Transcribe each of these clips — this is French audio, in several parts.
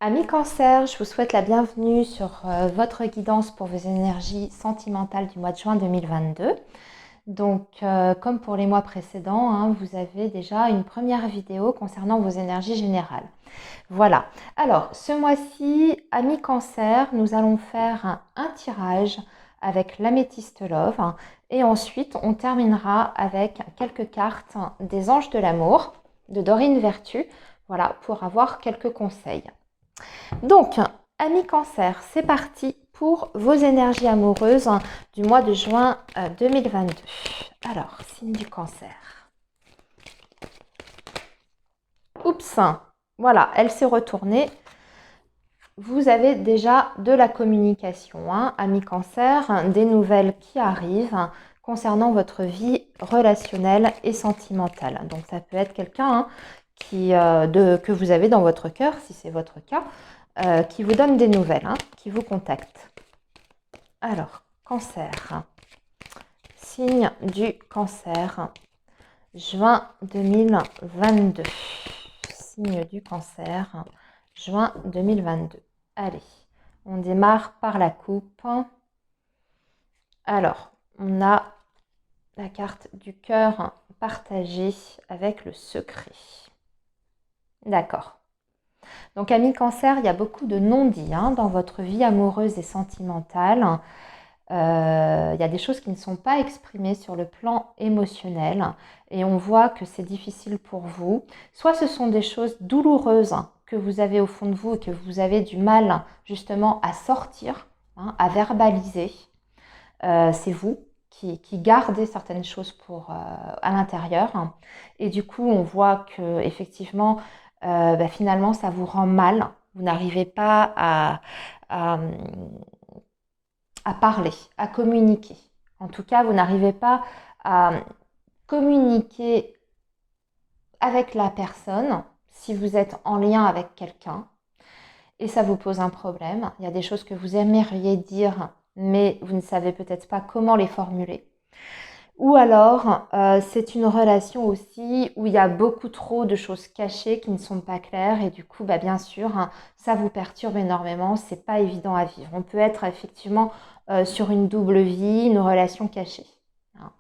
Amis Cancer, je vous souhaite la bienvenue sur votre guidance pour vos énergies sentimentales du mois de juin 2022. Donc, comme pour les mois précédents, hein, vous avez déjà une première vidéo concernant vos énergies générales. Voilà. Alors, ce mois-ci, Amis Cancer, nous allons faire un tirage avec l'améthyste Love. Et ensuite, on terminera avec quelques cartes des anges de l'amour de Dorine Vertu. Voilà, pour avoir quelques conseils. Donc, amis Cancer, c'est parti pour vos énergies amoureuses du mois de juin 2022. Alors, signe du Cancer. Oups, voilà, elle s'est retournée. Vous avez déjà de la communication, hein, amis Cancer, des nouvelles qui arrivent concernant votre vie relationnelle et sentimentale. Donc, ça peut être quelqu'un que vous avez dans votre cœur, si c'est votre cas, qui vous donne des nouvelles, hein, qui vous contacte. Alors, Cancer, signe du Cancer, juin 2022. Signe du Cancer, juin 2022. Allez, on démarre par la coupe. Alors, on a la carte du cœur partagé avec le secret. D'accord. Donc, amis Cancer, il y a beaucoup de non-dits hein, dans votre vie amoureuse et sentimentale. Il y a des choses qui ne sont pas exprimées sur le plan émotionnel et on voit que c'est difficile pour vous. Soit ce sont des choses douloureuses que vous avez au fond de vous et que vous avez du mal justement à sortir, hein, à verbaliser. C'est vous qui gardez certaines choses à l'intérieur. Et du coup, on voit que effectivement, finalement, ça vous rend mal. Vous n'arrivez pas à parler, à communiquer. En tout cas, vous n'arrivez pas à communiquer avec la personne si vous êtes en lien avec quelqu'un et ça vous pose un problème. Il y a des choses que vous aimeriez dire, mais vous ne savez peut-être pas comment les formuler. Ou alors, c'est une relation aussi où il y a beaucoup trop de choses cachées qui ne sont pas claires et du coup, bien sûr, hein, ça vous perturbe énormément. C'est pas évident à vivre. On peut être effectivement sur une double vie, une relation cachée. Hein.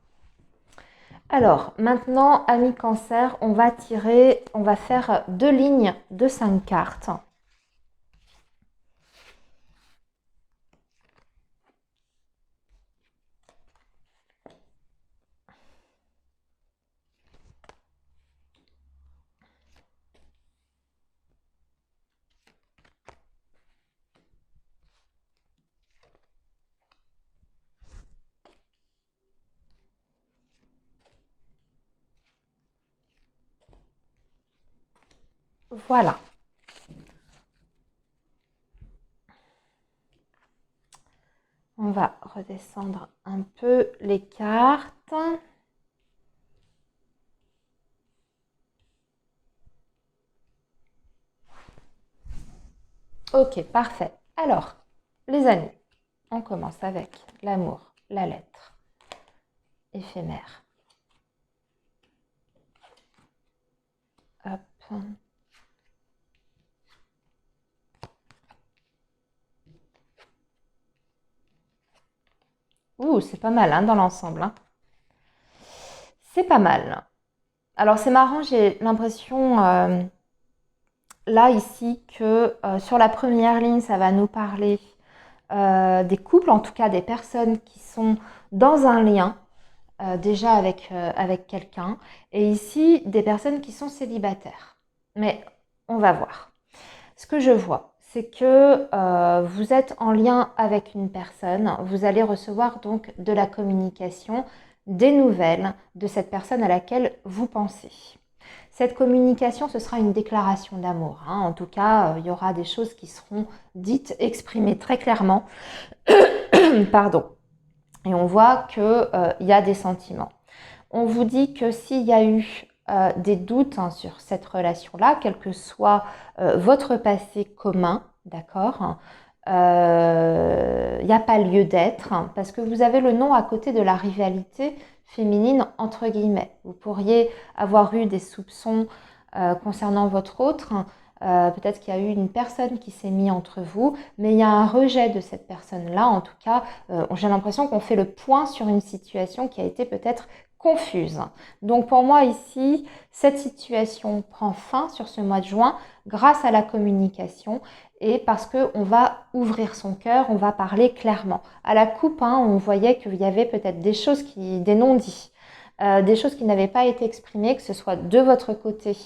Alors, maintenant, amis Cancer, on va faire 2 lignes de 5 cartes. Voilà. On va redescendre un peu les cartes. Ok, parfait. Alors, les amis, on commence avec l'amour, la lettre, éphémère. Hop. Ouh, c'est pas mal hein, dans l'ensemble. Hein. C'est pas mal. Alors, c'est marrant, j'ai l'impression, là, ici, que sur la première ligne, ça va nous parler des couples, en tout cas des personnes qui sont dans un lien, déjà avec quelqu'un. Et ici, des personnes qui sont célibataires. Mais on va voir. Ce que je vois, c'est que vous êtes en lien avec une personne, vous allez recevoir donc de la communication, des nouvelles de cette personne à laquelle vous pensez. Cette communication, ce sera une déclaration d'amour. Hein. En tout cas, il y aura des choses qui seront dites, exprimées très clairement. Pardon. Et on voit qu'il y a des sentiments. On vous dit que s'il y a eu des doutes hein, sur cette relation-là, quel que soit votre passé commun, d'accord, il n'y a pas lieu d'être hein, parce que vous avez le nom à côté de la rivalité féminine entre guillemets. Vous pourriez avoir eu des soupçons concernant votre autre peut-être qu'il y a eu une personne qui s'est mise entre vous, mais il y a un rejet de cette personne-là. En tout cas, j'ai l'impression qu'on fait le point sur une situation qui a été peut-être confuse. Donc pour moi ici, cette situation prend fin sur ce mois de juin grâce à la communication et parce qu'on va ouvrir son cœur, on va parler clairement. À la coupe, on voyait qu'il y avait peut-être des non-dits, des choses qui n'avaient pas été exprimées, que ce soit de votre côté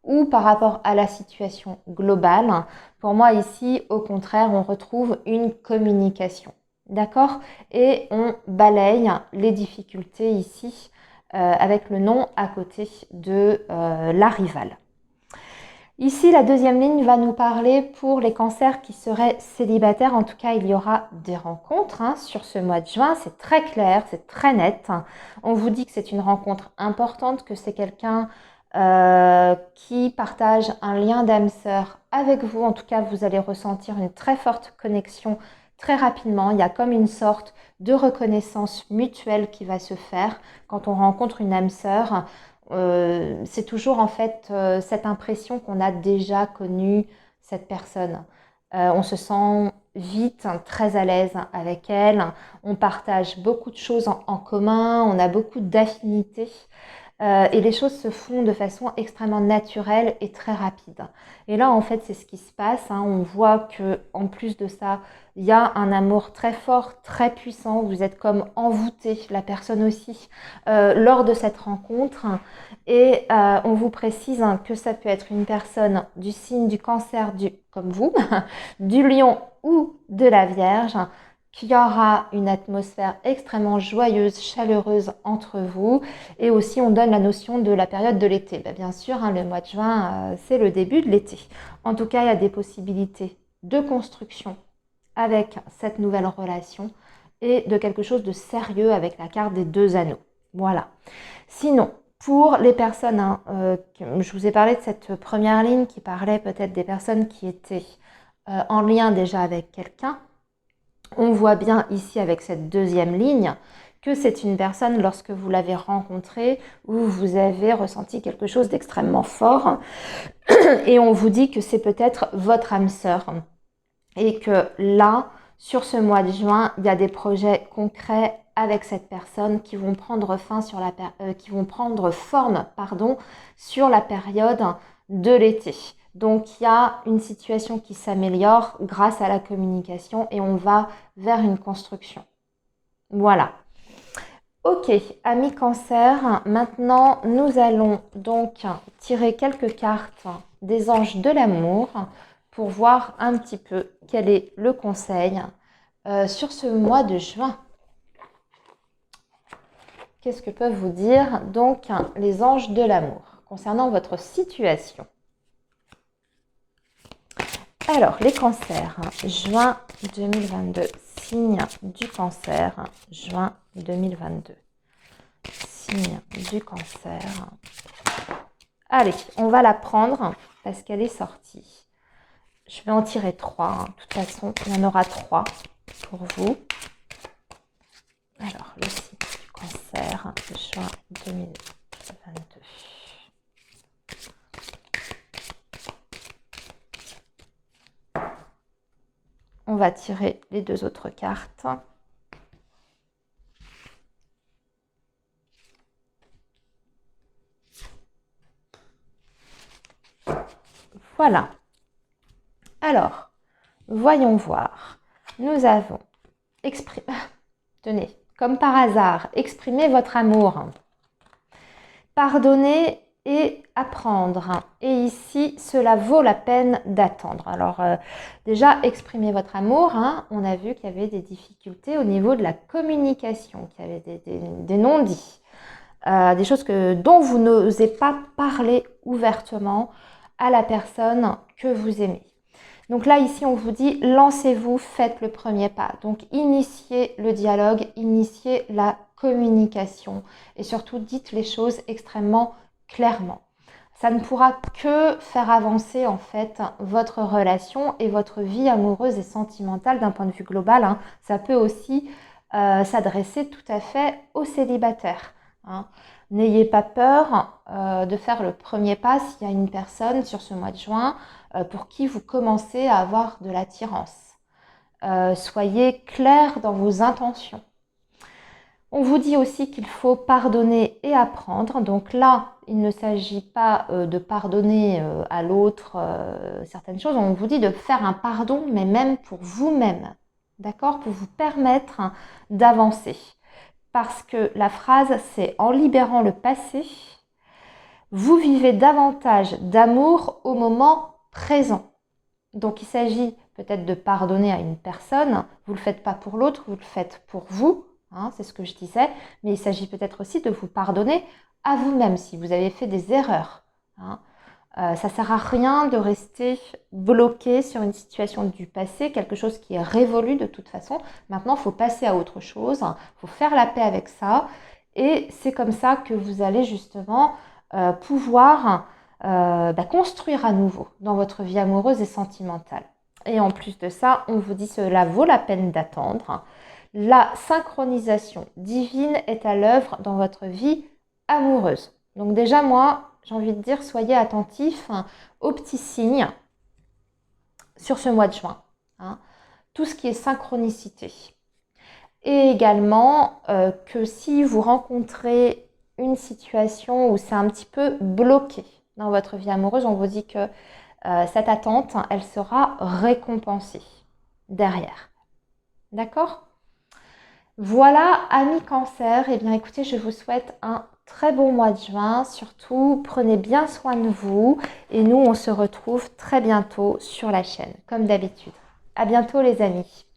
ou par rapport à la situation globale. Pour moi ici, au contraire, on retrouve une communication. D'accord? Et on balaye les difficultés ici avec le nom à côté de la rivale. Ici, la deuxième ligne va nous parler pour les cancers qui seraient célibataires. En tout cas, il y aura des rencontres sur ce mois de juin. C'est très clair, c'est très net. On vous dit que c'est une rencontre importante, que c'est quelqu'un qui partage un lien d'âme sœur avec vous. En tout cas, vous allez ressentir une très forte connexion très rapidement. Il y a comme une sorte de reconnaissance mutuelle qui va se faire quand on rencontre une âme sœur. C'est toujours en fait cette impression qu'on a déjà connu cette personne. On se sent vite très à l'aise avec elle. On partage beaucoup de choses en commun. On a beaucoup d'affinités. Et les choses se font de façon extrêmement naturelle et très rapide. Et là, en fait, c'est ce qui se passe. On voit que, en plus de ça, il y a un amour très fort, très puissant. Vous êtes comme envoûté, la personne aussi, lors de cette rencontre. Et on vous précise que ça peut être une personne du signe du cancer, comme vous, du lion ou de la Vierge, qu'il y aura une atmosphère extrêmement joyeuse, chaleureuse entre vous. Et aussi, on donne la notion de la période de l'été. Bien sûr, le mois de juin, c'est le début de l'été. En tout cas, il y a des possibilités de construction avec cette nouvelle relation et de quelque chose de sérieux avec la carte des 2 anneaux. Voilà. Sinon, pour les personnes, je vous ai parlé de cette première ligne qui parlait peut-être des personnes qui étaient en lien déjà avec quelqu'un. On voit bien ici avec cette deuxième ligne que c'est une personne, lorsque vous l'avez rencontrée, où vous avez ressenti quelque chose d'extrêmement fort et on vous dit que c'est peut-être votre âme sœur et que là, sur ce mois de juin, il y a des projets concrets avec cette personne qui vont prendre forme sur la période de l'été. Donc, il y a une situation qui s'améliore grâce à la communication et on va vers une construction. Voilà. Ok, amis cancer, maintenant nous allons donc tirer quelques cartes des anges de l'amour pour voir un petit peu quel est le conseil sur ce mois de juin. Qu'est-ce que peuvent vous dire donc les anges de l'amour concernant votre situation? Alors, les cancers, juin 2022, signe du cancer, juin 2022, signe du cancer. Allez, on va la prendre parce qu'elle est sortie. Je vais en tirer 3. De toute façon, il y en aura 3 pour vous. Alors, le signe du cancer, juin 2022. On va tirer les 2 autres cartes. Voilà. Alors, voyons voir. Nous avons tenez, comme par hasard, exprimez votre amour. Pardonnez et apprendre. Et ici, cela vaut la peine d'attendre. Alors, déjà, exprimez votre amour. On a vu qu'il y avait des difficultés au niveau de la communication, qu'il y avait des non-dits, des choses dont vous n'osez pas parler ouvertement à la personne que vous aimez. Donc là, ici, on vous dit, lancez-vous, faites le premier pas. Donc, initiez le dialogue, initiez la communication et surtout, dites les choses extrêmement clairement. Ça ne pourra que faire avancer en fait votre relation et votre vie amoureuse et sentimentale d'un point de vue global. Ça peut aussi s'adresser tout à fait aux célibataires. N'ayez pas peur de faire le premier pas s'il y a une personne sur ce mois de juin pour qui vous commencez à avoir de l'attirance. Soyez clair dans vos intentions. On vous dit aussi qu'il faut pardonner et apprendre. Donc là, il ne s'agit pas de pardonner à l'autre certaines choses. On vous dit de faire un pardon, mais même pour vous-même. D'accord? Pour vous permettre d'avancer. Parce que la phrase, c'est en libérant le passé, vous vivez davantage d'amour au moment présent. Donc il s'agit peut-être de pardonner à une personne. Vous ne le faites pas pour l'autre, vous le faites pour vous. Hein, c'est ce que je disais, mais il s'agit peut-être aussi de vous pardonner à vous-même si vous avez fait des erreurs. Hein. Ça ne sert à rien de rester bloqué sur une situation du passé, quelque chose qui est révolu de toute façon. Maintenant, il faut passer à autre chose, il faut faire la paix avec ça, et c'est comme ça que vous allez justement pouvoir construire à nouveau dans votre vie amoureuse et sentimentale. Et en plus de ça, on vous dit cela vaut la peine d'attendre. La synchronisation divine est à l'œuvre dans votre vie amoureuse. Donc déjà, moi, j'ai envie de dire, soyez attentifs aux petits signes sur ce mois de juin. Hein, tout ce qui est synchronicité. Et également que si vous rencontrez une situation où c'est un petit peu bloqué dans votre vie amoureuse, on vous dit que cette attente, elle sera récompensée derrière. D'accord ? Voilà, amis Cancer, eh bien écoutez, je vous souhaite un très bon mois de juin. Surtout, prenez bien soin de vous et nous, on se retrouve très bientôt sur la chaîne, comme d'habitude. À bientôt les amis.